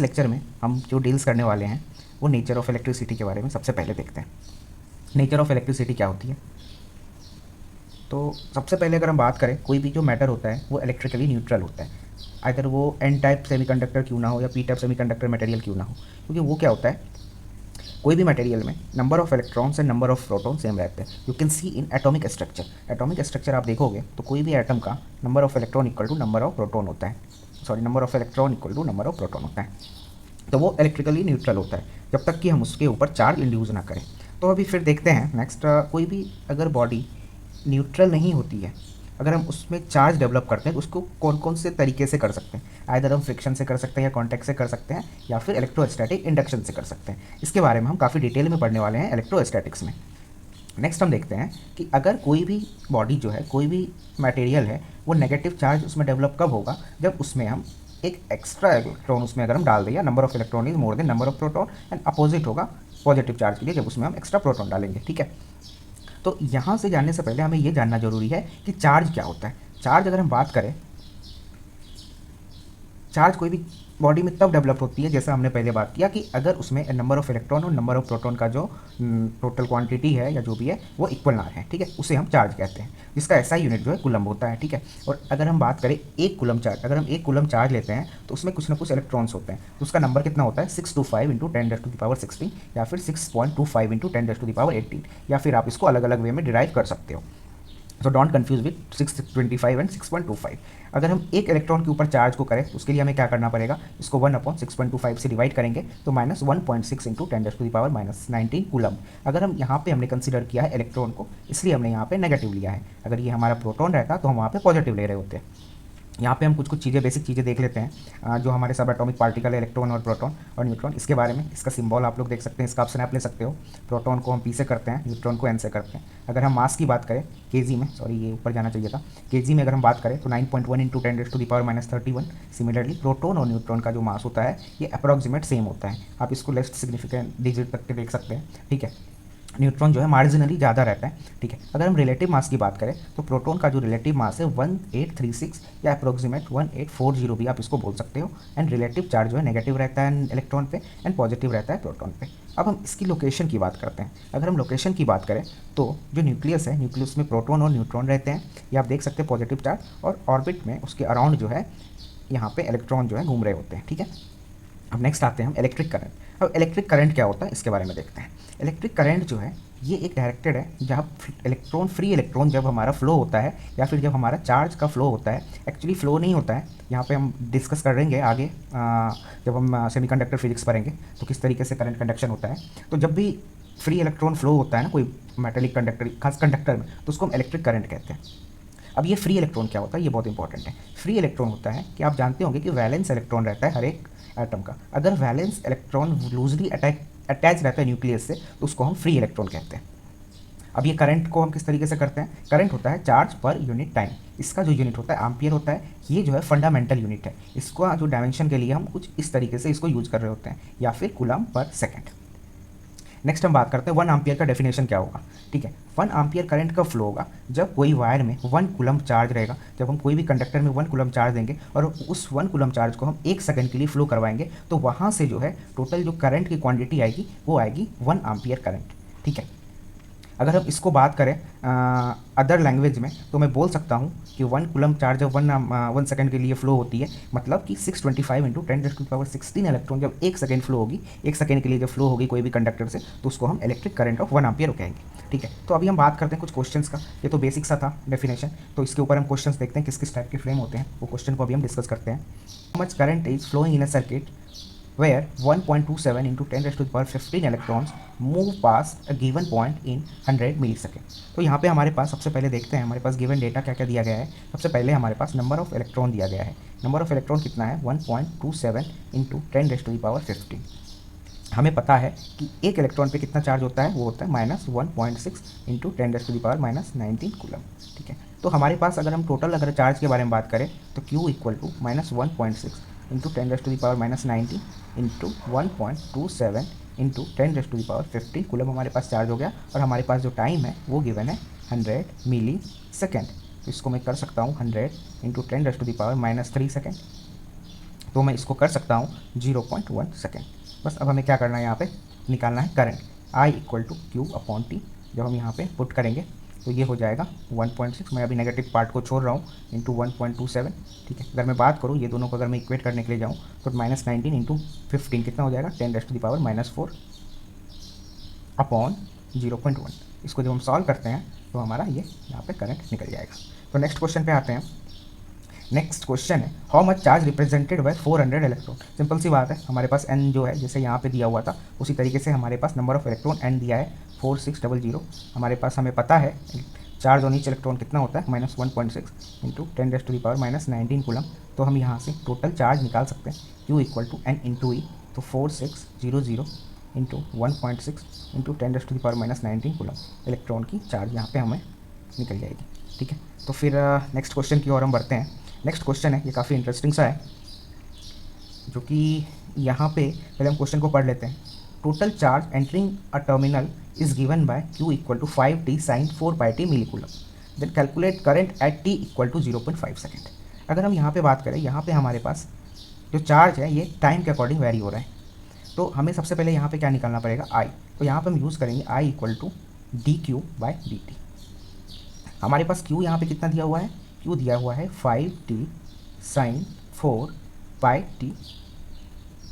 Lecture में हम जो डील्स करने वाले हैं वो नेचर ऑफ इलेक्ट्रिसिटी के बारे में सबसे पहले देखते हैं। नेचर ऑफ इलेक्ट्रिसिटी क्या होती है? तो सबसे पहले अगर हम बात करें, कोई भी जो मैटर होता है वो इलेक्ट्रिकली न्यूट्रल होता है, अगर वो एन टाइप सेमीकंडक्टर क्यों ना हो या पी टाइप सेमीकंडक्टर मटेरियल क्यों ना हो। क्योंकि वो क्या होता है, कोई भी मटेरियल में number of electrons and number of proton same रहते हैं। You can see in atomic structure. Atomic structure आप देखोगे तो कोई भी एटम का number of electron equal to number of proton होता है, sorry number of electron equal to number of proton होता है। तो वो इलेक्ट्रिकली न्यूट्रल होता है जब तक कि हम उसके ऊपर चार्ज इंड्यूस ना करें। तो अभी फिर देखते हैं नेक्स्ट, कोई भी अगर बॉडी न्यूट्रल नहीं होती है, अगर हम उसमें चार्ज डेवलप करते हैं तो उसको कौन कौन से तरीके से कर सकते हैं। आइदर हम फ्रिक्शन से कर सकते हैं या कॉन्टैक्ट से कर सकते हैं या फिर इलेक्ट्रोस्टैटिक इंडक्शन से कर सकते हैं। इसके बारे में हम काफ़ी डिटेल में पढ़ने वाले हैं इलेक्ट्रोस्टैटिक्स में। नेक्स्ट हम देखते हैं कि अगर कोई भी बॉडी जो है, कोई भी मटेरियल है, वो नेगेटिव चार्ज उसमें डेवलप कब होगा, जब उसमें हम एक एक्स्ट्रा इलेक्ट्रॉन उसमें अगर हम डाल दें, या number of electron is more than number of proton, and opposite होगा पॉजिटिव चार्ज के लिए जब उसमें हम एक्स्ट्रा प्रोटॉन डालेंगे। ठीक है, तो यहाँ से जानने से पहले हमें ये जानना जरूरी है कि चार्ज क्या होता है। चार्ज अगर हम बात करें, चार्ज कोई भी बॉडी में तब डेवलप होती है, जैसा हमने पहले बात किया, कि अगर उसमें नंबर ऑफ इलेक्ट्रॉन और नंबर ऑफ प्रोटॉन का जो टोटल क्वांटिटी है या जो भी है वो इक्वल ना है। ठीक है, उसे हम चार्ज कहते हैं, जिसका ऐसा यूनिट जो है कूलम होता है। ठीक है, और अगर हम बात करें एक कूलम चार्ज, अगर हम एक कूलम चार्ज लेते हैं तो उसमें कुछ ना कुछ इलेक्ट्रॉन्स होते हैं, तो उसका नंबर कितना होता है 625 इंटू 10⁻16 या फिर 6.25 इंटू 10⁻18, या फिर आप इसको अलग अलग वे में डिराइव कर सकते हो। तो डोंट कंफ्यूज विथ 625 एंड 6.25। अगर हम एक इलेक्ट्रॉन के ऊपर चार्ज को करें तो उसके लिए हमें क्या करना पड़ेगा, इसको 1/6.25 से डिवाइड करेंगे तो -1.6 इंटू 10⁻19 कूलम। अगर हम यहाँ पे हमने कंसिडर किया है इलेक्ट्रॉन को, इसलिए हमने यहाँ पे नेगेटिव लिया है। अगर ये हमारा प्रोटॉन रहता तो हम वहाँ पे पॉजिटिव ले रहे होते। यहाँ पे हम कुछ कुछ चीज़ें, बेसिक चीज़ें देख लेते हैं जो हमारे सब एटॉमिक पार्टिकल है, इलेक्ट्रॉन और प्रोटॉन और न्यूट्रॉन। इसके बारे में, इसका सिंबल आप लोग देख सकते हैं, इसका आप स्नैप ले सकते हो। प्रोटॉन को हम पी से करते हैं, न्यूट्रॉन को एन से करते हैं। अगर हम मास की बात करें केजी में, सॉरी ये ऊपर जाना चाहिए था, केजी में अगर हम बात करें तो 9.1 इंटू 10⁻31। सिमिलरली प्रोटॉन और न्यूट्रॉन का जो मास होता है ये अप्रॉक्सीमेट सेम होता है। आप इसको लेस्ट सिग्निफिकेंट डिजिट तक के देख सकते हैं। ठीक है, न्यूट्रॉन जो है मार्जिनली ज़्यादा रहता है। ठीक है, अगर हम रिलेटिव मास की बात करें तो प्रोटॉन का जो रिलेटिव मास है 1836 या अप्रोक्सीमेट 1840 भी आप इसको बोल सकते हो। एंड रिलेटिव चार्ज जो है नेगेटिव रहता है इलेक्ट्रॉन पे एंड पॉजिटिव रहता है प्रोटॉन पे। अब हम इसकी लोकेशन की बात करते हैं। अगर हम लोकेशन की बात करें तो जो न्यूक्लियस है, न्यूक्लियस में प्रोटॉन और न्यूट्रॉन रहते हैं, ये आप देख सकते हैं पॉजिटिव चार्ज, और ऑर्बिट में उसके अराउंड जो है यहाँ पे इलेक्ट्रॉन जो है घूम रहे होते हैं। ठीक है, अब नेक्स्ट आते हैं हम इलेक्ट्रिक करंट। अब इलेक्ट्रिक करंट क्या होता है इसके बारे में देखते हैं। इलेक्ट्रिक करंट जो है ये एक डायरेक्टेड है, जहाँ इलेक्ट्रॉन, फ्री इलेक्ट्रॉन जब हमारा फ्लो होता है या फिर जब हमारा चार्ज का फ्लो होता है, एक्चुअली फ्लो नहीं होता है, यहाँ पे हम डिस्कस करेंगे आगे जब हम सेमीकंडक्टर फिजिक्स पढ़ेंगे तो किस तरीके से करंट कंडक्शन होता है। तो जब भी फ्री इलेक्ट्रॉन फ्लो होता है ना कोई मेटेलिक कंडक्टर, खास कंडक्टर में, तो उसको हम इलेक्ट्रिक करंट कहते हैं। अब ये फ्री इलेक्ट्रॉन क्या होता है, ये बहुत इंपॉर्टेंट है। फ्री इलेक्ट्रॉन होता है कि आप जानते होंगे कि वैलेंस इलेक्ट्रॉन रहता है हर एक एटम का। अगर वैलेंस इलेक्ट्रॉन लूजली अटैच रहता है न्यूक्लियस से तो उसको हम फ्री इलेक्ट्रॉन कहते हैं। अब ये करंट को हम किस तरीके से करते हैं, करंट होता है चार्ज पर यूनिट टाइम। इसका जो यूनिट होता है एम्पियर होता है, ये जो है फंडामेंटल यूनिट है। इसको जो डायमेंशन के लिए हम कुछ इस तरीके से इसको यूज कर रहे होते हैं, या फिर कूलम पर सेकेंड। नेक्स्ट हम बात करते हैं 1 एम्पियर का डेफिनेशन क्या होगा। ठीक है, 1 एम्पियर करंट कब फ्लो होगा, जब कोई वायर में 1 कूलम चार्ज रहेगा। जब हम कोई भी कंडक्टर में 1 कूलम चार्ज देंगे और उस 1 कूलम चार्ज को हम 1 सेकंड के लिए फ्लो करवाएंगे, तो वहाँ से जो है टोटल जो करंट की क्वांटिटी आएगी वो आएगी 1 एम्पियर करंट। ठीक है, अगर हम इसको बात करें अदर लैंग्वेज में तो मैं बोल सकता हूँ कि 1 कूलम चार्ज जब 1 सेकंड के लिए फ्लो होती है, मतलब कि 625 इंटू 10⁻16 इलेक्ट्रॉन जब 1 सेकंड फ्लो होगी, 1 सेकंड के लिए जब फ्लो होगी कोई भी कंडक्टर से, तो उसको हम इलेक्ट्रिक करंट ऑफ 1 एम्पियर कहेंगे। ठीक है, तो अभी हम बात करते हैं कुछ क्वेश्चंस का। ये तो बेसिक सा था डेफिनेशन, तो इसके ऊपर हम क्वेश्चंस देखते हैं किस किस टाइप के फ्रेम होते हैं, वो क्वेश्चन को अभी हम डिस्कस करते हैं। How much current is flowing in a circuit where 1.27 into 10⁻15 electrons move past a given point in 100 millisecond। तो यहाँ पे हमारे पास सबसे पहले देखते हैं हमारे पास गिवन डेटा क्या क्या दिया गया है। सबसे पहले हमारे पास नंबर ऑफ इलेक्ट्रॉन दिया गया है। नंबर ऑफ इलेक्ट्रॉन कितना है 1.27 इंटू 10⁻15। हमें पता है कि एक इलेक्ट्रॉन पे कितना चार्ज होता है, वो होता है -1.6 इंटू 10⁻19 कूलम। ठीक है, तो हमारे पास अगर हम टोटल अगर चार्ज के बारे में बात करें तो Q equal to -1.6 into 10⁻19 into 1.27 into 10⁻15 coulomb हमारे पास चार्ज हो गया। और हमारे पास जो टाइम है वो गिवन है 100 मिली सेकेंड। तो इसको मैं कर सकता हूँ 100 इंटू 10⁻³ सेकेंड। तो मैं इसको कर सकता हूँ 0.1 सेकेंड। बस अब हमें क्या करना है, यहाँ पे निकालना है current I equal to Q upon t. जब हम यहाँ पे पुट करेंगे तो ये हो जाएगा 1.6, मैं अभी नेगेटिव पार्ट को छोड़ रहा हूँ, इंटू 1.27। ठीक है, अगर मैं बात करूँ ये दोनों को अगर मैं इक्वेट करने के लिए जाऊँ तो -19 इंटू 15 कितना हो जाएगा, 10⁻⁻⁴ अपॉन 0.1। इसको जब हम सॉल्व करते हैं तो हमारा ये यहाँ पे करंट निकल जाएगा। तो नेक्स्ट क्वेश्चन पे आते हैं। नेक्स्ट क्वेश्चन है how much charge represented by 400 electron. Simple सी बात है, हमारे पास n जो है जैसे यहाँ पे दिया हुआ था उसी तरीके से हमारे पास नंबर ऑफ इलेक्ट्रॉन n दिया है 4600। हमारे पास हमें पता है चार्ज ऑन ईच इलेक्ट्रॉन कितना होता है, -1.6 इंटू 10⁻⁻19 कूलम। तो हम यहाँ से टोटल चार्ज निकाल सकते हैं Q equal to n into e. तो 4600 इंटू 1.6 इंटू 10⁻⁻19 कूलम इलेक्ट्रॉन की चार्ज यहाँ पे हमें निकल जाएगी। ठीक है, तो फिर नेक्स्ट क्वेश्चन की ओर हम बढ़ते हैं। नेक्स्ट क्वेश्चन है, ये काफ़ी इंटरेस्टिंग सा है, जो कि यहाँ पे पहले हम क्वेश्चन को पढ़ लेते हैं। Total charge entering a terminal is given by Q equal to 5t sine 4πt millicoulomb, then calculate current at t equal to 0.5 second. अगर हम यहाँ पे बात करें, यहाँ पे हमारे पास जो चार्ज है ये टाइम के अकॉर्डिंग वेरी हो रहा है, तो हमें सबसे पहले यहाँ पे क्या निकालना पड़ेगा, I। तो यहाँ पे हम यूज़ करेंगे I इक्वल टू dq/dt। हमारे पास Q यहाँ पे कितना दिया हुआ है, Q दिया हुआ है 5t साइन 4πt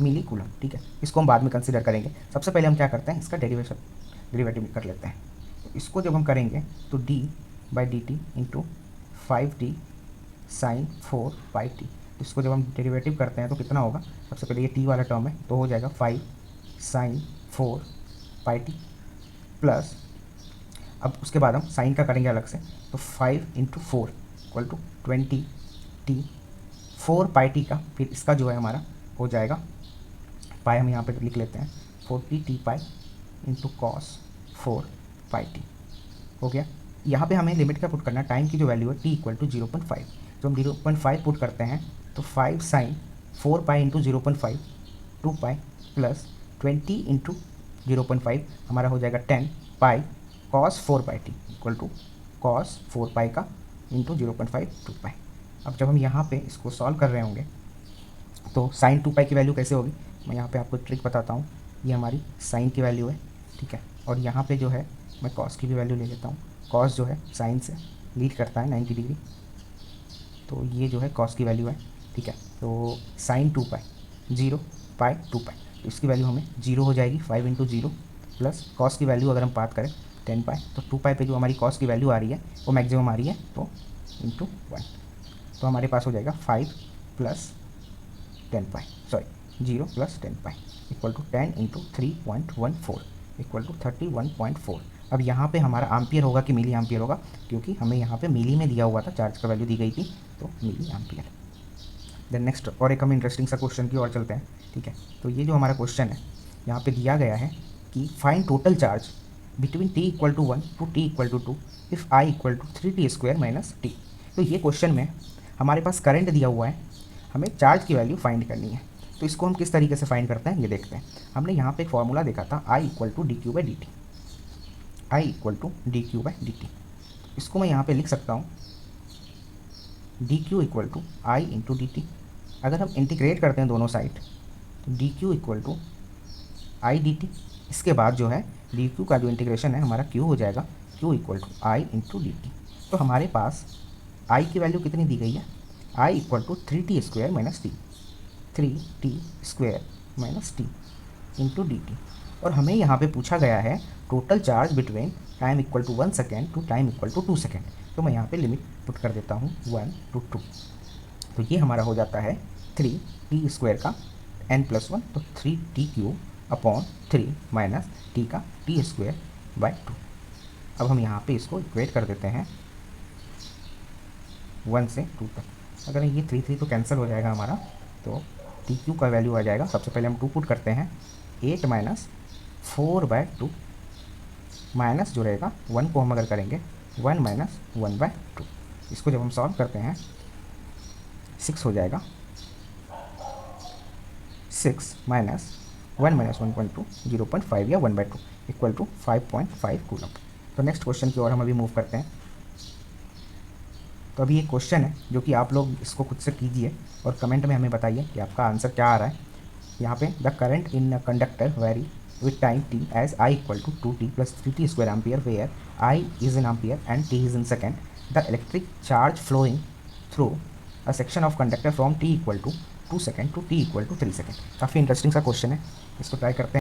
मिलीकूलम। ठीक है, इसको हम बाद में कंसिडर करेंगे। सबसे पहले हम क्या करते हैं, इसका डेरिवेटिव कर लेते हैं। तो इसको जब हम करेंगे तो d/dt into 5t sine 4πt। तो इसको जब हम डेरिवेटिव करते हैं तो कितना होगा, सबसे पहले ये t वाला टर्म है तो हो जाएगा 5 साइन 4πt प्लस, अब उसके बाद हम साइन का करेंगे अलग से, तो 5 into 4 equal to 20t 4πt का, फिर इसका जो है हमारा हो जाएगा पाई, हम यहाँ पे लिख लेते हैं 40t pi into cos 4πt हो गया। यहाँ पे हमें लिमिट का पुट करना है, टाइम की जो वैल्यू है t इक्वल टू 0.5। तो हम 0.5 पुट करते हैं तो 5 साइन 4π इंटू 0.5 2π प्लस 20 इंटू 0.5 हमारा हो जाएगा 10 pi cos 4πt equal to cos 4π का इंटू 0.5 2π। अब जब हम यहाँ पे इसको सॉल्व कर रहे होंगे तो साइन 2π की वैल्यू कैसे होगी, मैं यहाँ पे आपको ट्रिक बताता हूँ। ये हमारी साइन की वैल्यू है, ठीक है, और यहाँ पे जो है मैं कॉस की भी वैल्यू ले लेता हूँ। कॉस जो है साइन से लीड करता है 90 डिग्री, तो ये जो है कॉस की वैल्यू है। ठीक है, तो साइन 2π 0π 2π, तो इसकी वैल्यू हमें 0 हो जाएगी 5 इंटू 0 प्लस कॉस की वैल्यू अगर हम बात करें 10π, तो 2π पे जो हमारी कॉस की वैल्यू आ रही है वो मैक्सिमम आ रही है, तो इंटू 1। तो हमारे पास हो जाएगा 5 plus 10π, sorry 0 plus 10π equal to 10 into 3.14 equal to 31.4। अब यहाँ पे हमारा एम्पियर होगा कि मिली एम्पियर होगा, क्योंकि हमें यहाँ पे मिली में दिया हुआ था, चार्ज का वैल्यू दी गई थी, तो मिली एम्पियर। देन नेक्स्ट और एक हम इंटरेस्टिंग सा क्वेश्चन की ओर चलते हैं। ठीक है, तो ये जो हमारा क्वेश्चन है यहाँ पे दिया गया है कि find total charge between t equal to 1 to t equal to 2 if I equal to 3t² minus t। तो ये क्वेश्चन में हमारे पास करंट दिया हुआ है, हमें चार्ज की वैल्यू फाइंड करनी है। तो इसको हम किस तरीके से फाइंड करते हैं ये देखते हैं। हमने यहाँ पे एक फॉर्मूला देखा था I equal to dq/dt, I equal to dq/dt। इसको मैं यहाँ पे लिख सकता हूँ dq equal to I into dt। अगर हम इंटीग्रेट करते हैं दोनों साइड तो dq equal to I dt। इसके बाद जो है dq का जो इंटीग्रेशन है हमारा q हो जाएगा q equal to I into dt। तो हमारे पास I की वैल्यू कितनी दी गई है, I equal to 3t² minus t, 3t² minus t into d t. और हमें यहाँ पे पूछा गया है total charge between time equal to 1 second to time equal to 2 second. तो मैं यहाँ पे लिमिट पुट कर देता हूँ 1 to 2। तो ये हमारा हो जाता है 3t² का n+1, तो 3t³ अपॉन 3 माइनस t का t²/2। अब हम यहाँ पे इसको इक्वेट कर देते हैं 1 से 2 तक। अगर ये 3 तो कैंसिल हो जाएगा हमारा, तो tq का वैल्यू आ जाएगा, सबसे पहले हम 2 पुट करते हैं 8 माइनस 4/2 माइनस जो रहेगा 1 को हम अगर करेंगे 1 माइनस 1/2। इसको जब हम सॉल्व करते हैं 6 हो जाएगा, 6 माइनस 1 माइनस 1.2 0.5 या 1/2 इक्वल टू 5.5 कूलम। तो नेक्स्ट क्वेश्चन की ओर हम अभी मूव करते हैं। तो अभी एक क्वेश्चन है जो कि आप लोग इसको खुद से कीजिए और कमेंट में हमें बताइए कि आपका आंसर क्या आ रहा है। यहाँ पे the current in a conductor very with time t as I equal to 2t plus 3t square ampere where I is in ampere and t is in second. The electric charge flowing through a section of conductor from t equal to 2 second to t equal to 3 second. काफ़ी interesting सा question है, इसको try करते हैं।